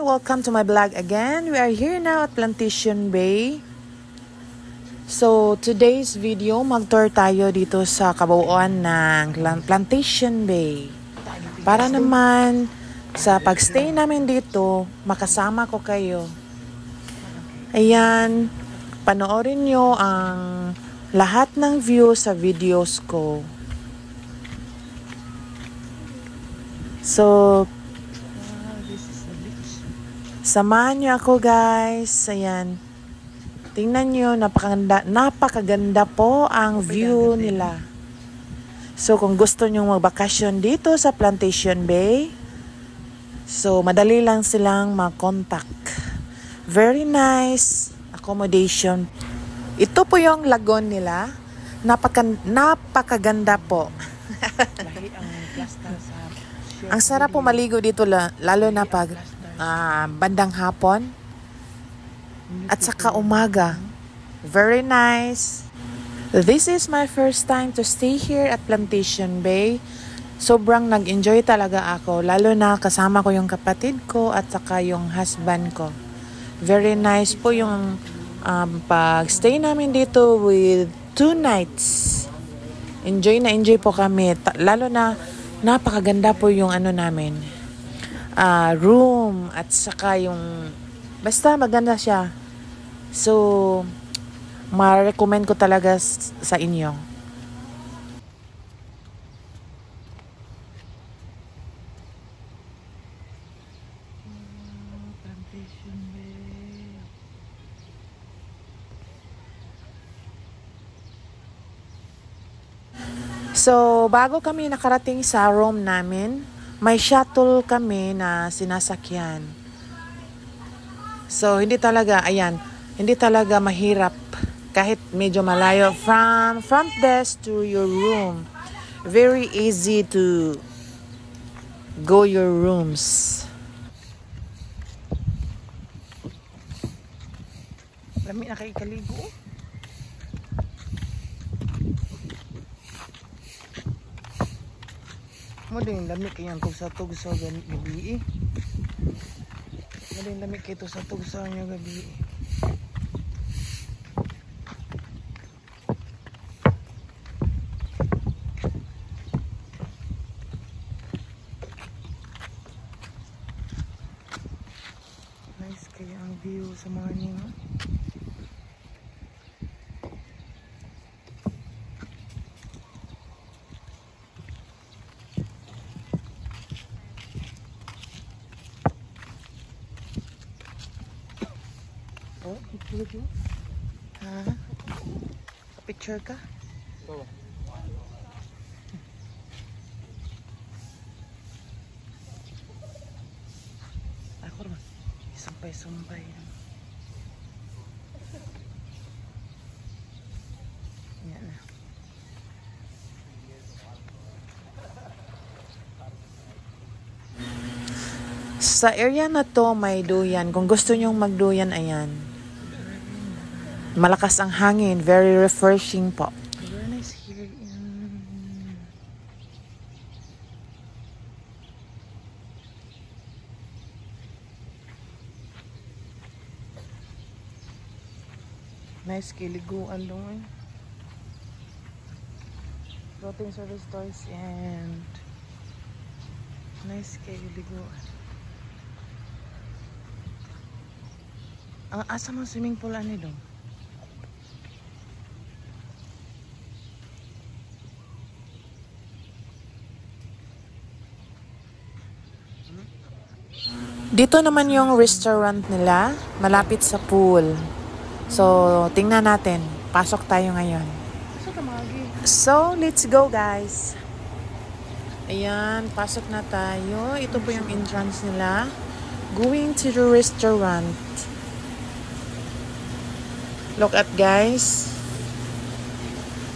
welcome to my vlog again. We are here now at Plantation Bay. So, today's video, mag-tour tayo dito sa kabuuan ng Plantation Bay. Para naman sa pag-stay namin dito, makasama ko kayo. Ayan, panoorin nyo ang lahat ng view sa videos ko. So, samahan nyo ako guys. Ayan. Tingnan nyo, napakaganda po ang view nila. So kung gusto nyo magbakasyon dito sa Plantation Bay, so madali lang silang mag-contact. Very nice accommodation. Ito po yung lagoon nila. Napakaganda po. Ang sarap po maligo dito lalo na pag bandang hapon at saka umaga. Very nice. This is my first time to stay here at Plantation Bay. Sobrang nag-enjoy talaga ako, lalo na kasama ko yung kapatid ko at saka yung husband ko. Very nice po yung pag-stay namin dito with 2 nights. Enjoy na enjoy po kami, lalo na napakaganda po yung namin. Room at saka yung basta maganda siya. So ma-recommend ko talaga sa inyo. So bago kami nakarating sa room namin, may shuttle kami na sinasakyan. So, hindi talaga mahirap kahit medyo malayo from front desk to your room. Very easy to go your rooms. Lami na kay kaligo. Mo din lamig kayang tugsa-tugsa gabi. Mo din lamig kay tugsa-tugsa nya gabi. Nice kaya ang view sa mga ninyo. Ha? Picture ka? Oo. Ako naman. Sumpay-sumpay. Yan na. Sa area na to may duyan. Kung gusto nyong magduyan, ayan. Malakas ang hangin, very refreshing po. Very nice here. Nice kiliguan doon. Floating service toys and nice kiliguan. Ang asa mo swimming pool dong? Dito naman yung restaurant nila, malapit sa pool. So, tingnan natin. Pasok tayo ngayon. So, let's go guys. Ayan, pasok na tayo. Ito po yung entrance nila. Going to the restaurant. Look at guys.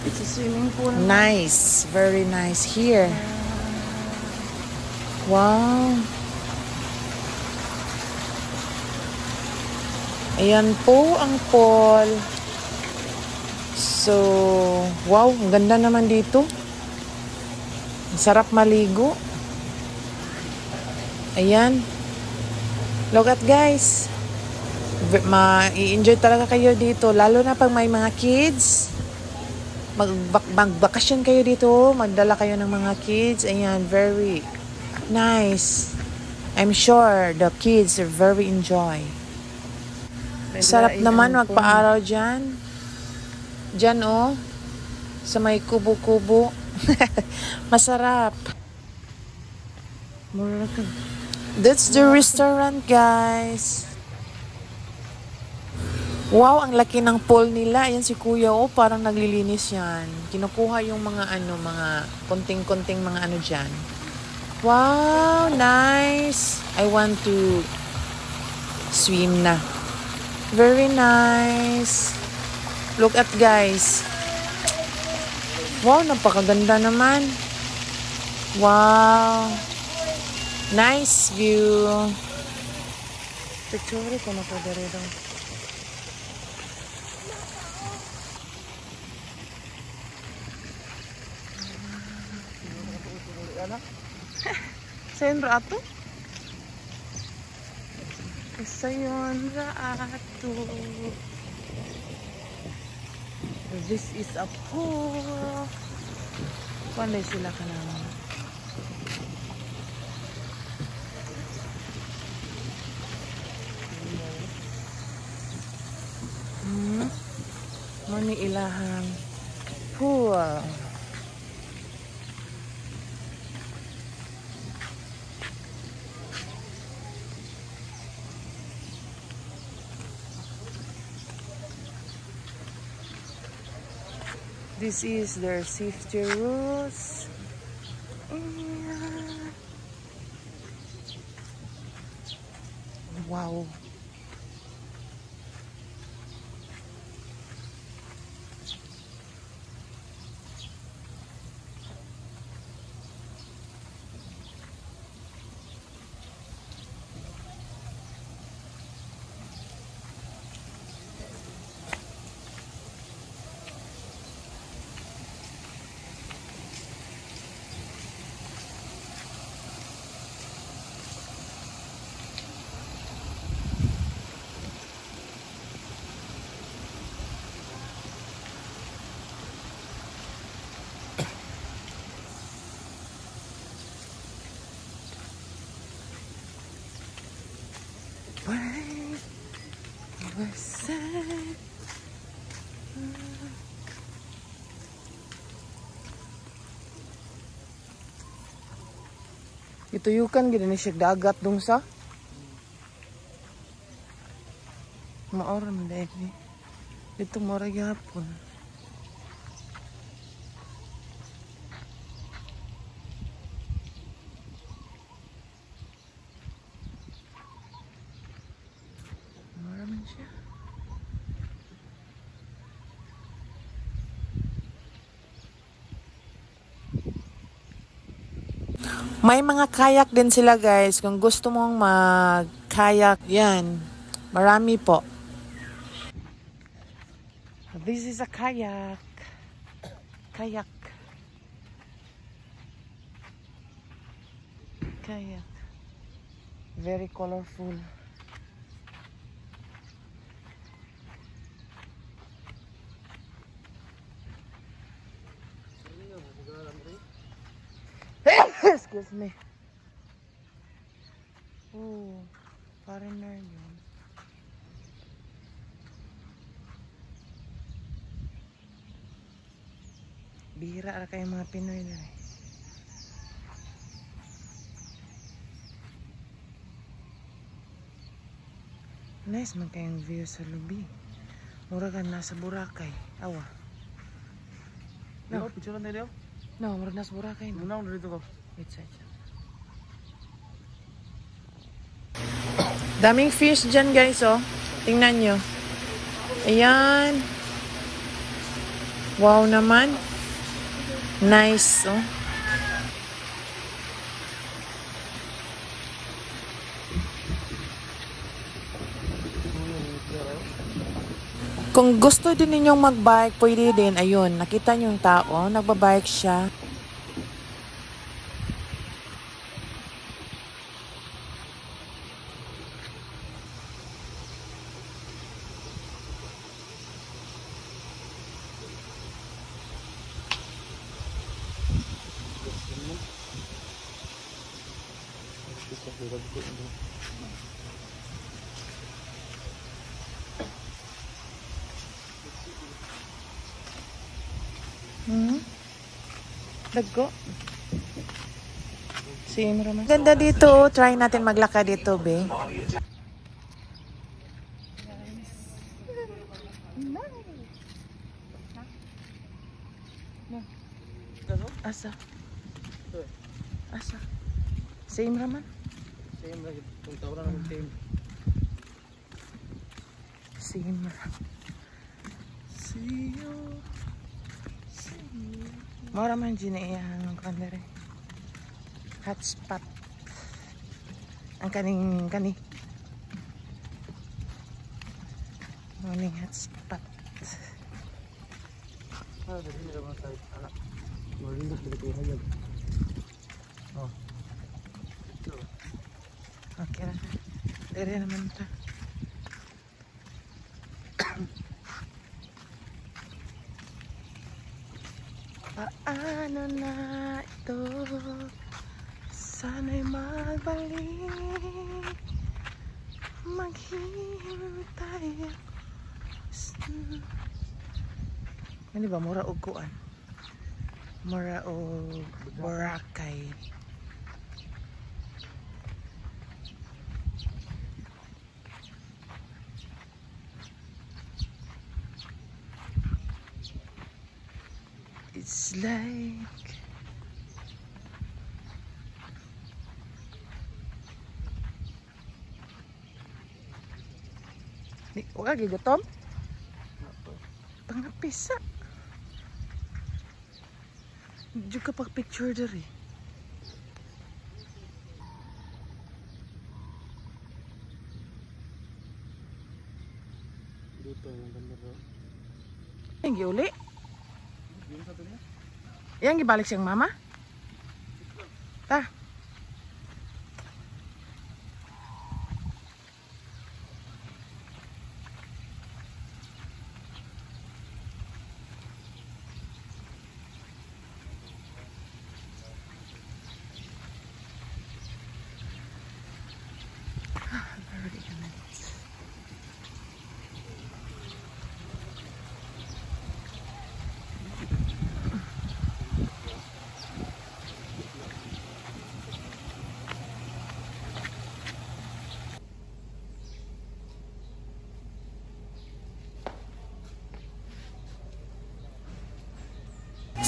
It's a swimming pool. Nice. Very nice here. Wow. Ayan po ang pool. So, wow, ang ganda naman dito. Ang sarap maligo. Ayan. Look at guys. Ma-enjoy talaga kayo dito. Lalo na pag may mga kids. Magbakasyon kayo dito. Magdala kayo ng mga kids. Ayan, very nice. I'm sure the kids are very enjoy. Sarap naman magpa-araw dyan. Dyan oh. Sa may kubo-kubo. Masarap. That's the restaurant, guys. Wow, ang laki ng pool nila. Ayan si Kuya, oh, parang naglilinis yan. Kinukuha yung mga mga konting-konting mga dyan. Wow, nice. I want to swim na. Very nice. Look at guys. Wow, napakaganda naman. Wow. Nice view. Picture ko na po dito. Sayon rato? Sayon rato. This is a pool. Panday sila ka naman. Mani ilahang pool. This is their safety rules. Wow. Ituyukan gid ni siya dagat dong sa. Maor man dai ni. Dito mora gyapon. Mora man siya. May mga kayak din sila guys. Kung gusto mong mag-kayak, yan. Marami po. This is a kayak. Kayak. Kayak. Very colorful. Excuse me. Oh, foreigner yun. Bihira na kayo mga Pinoy na eh. Nice man kayong view sa lubi. Mura ka nasa Boracay. Awa. No, picture na dito? No, mura nasa Boracay. Muna ako dito ko. Wait, side. Daming fish dyan guys, oh. Tingnan nyo. Ayan. Wow naman. Nice, oh. Kung gusto din ninyong magbike, pwede din. Ayun, nakita nyo yung tao. Nagbabike siya. Dagko. Same raman. Ganda dito. Try natin maglakad dito, be. Asa? Asa? Same raman? Same lagi. Kung tawran naman same. Same raman. See you. Mura man ginayang kandere. Hotspot. Ang kani. Morning hotspot. Dali na naman tayo. Marindot dito kayo hayag. Oh. Okay na. Dere naman ta. Paano na ito? Sana'y magbalik. Maghintay. Ano ba? Mura og kuan. Mura og Boracay. It's like wala gigatom? Pangapisa. Diyo ka pag-picture dari. Dito yung ganda bro. Yang giuli? Yang gibalik siyang mama? Ta.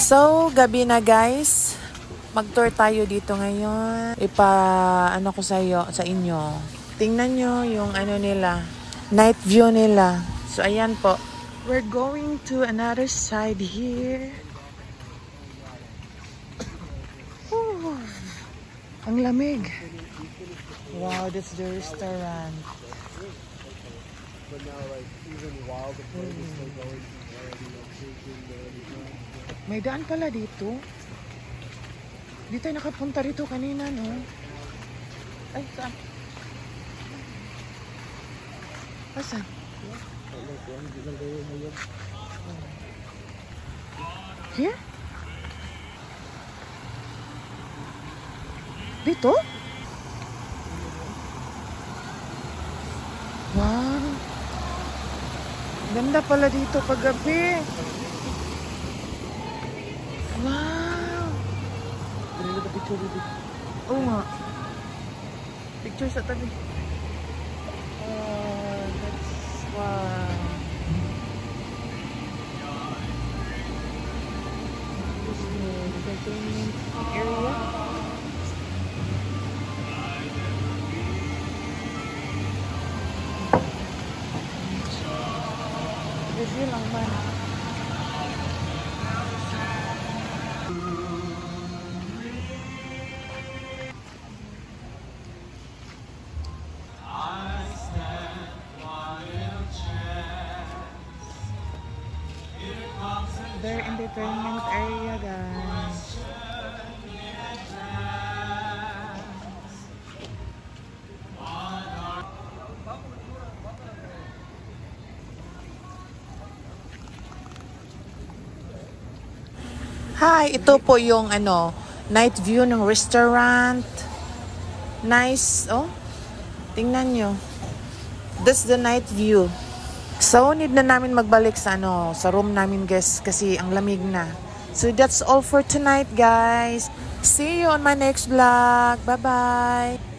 So, gabi na guys. Mag-tour tayo dito ngayon. Ano ko sa inyo. Tingnan nyo yung ano nila. Night view nila. So, ayan po. We're going to another side here. Ooh, ang lamig. Wow, that's the restaurant. But now, like, even while the plane is still going, already like shaking, May daan pala dito. Di tayo nakapunta rito kanina, no? Ay, saan? Saan? Here? Dito? Wow. Ganda pala dito paggabi. Wow. Oo nga. Picture sa tabi. That's wow. This is the entertainment area. Review lang man. Their entertainment area, guys. Hi, ito po yung night view ng restaurant. Nice, oh. Tingnan nyo. That's the night view. So, need na namin magbalik sa sa room namin, guys, kasi ang lamig na. So, that's all for tonight, guys. See you on my next vlog. Bye-bye.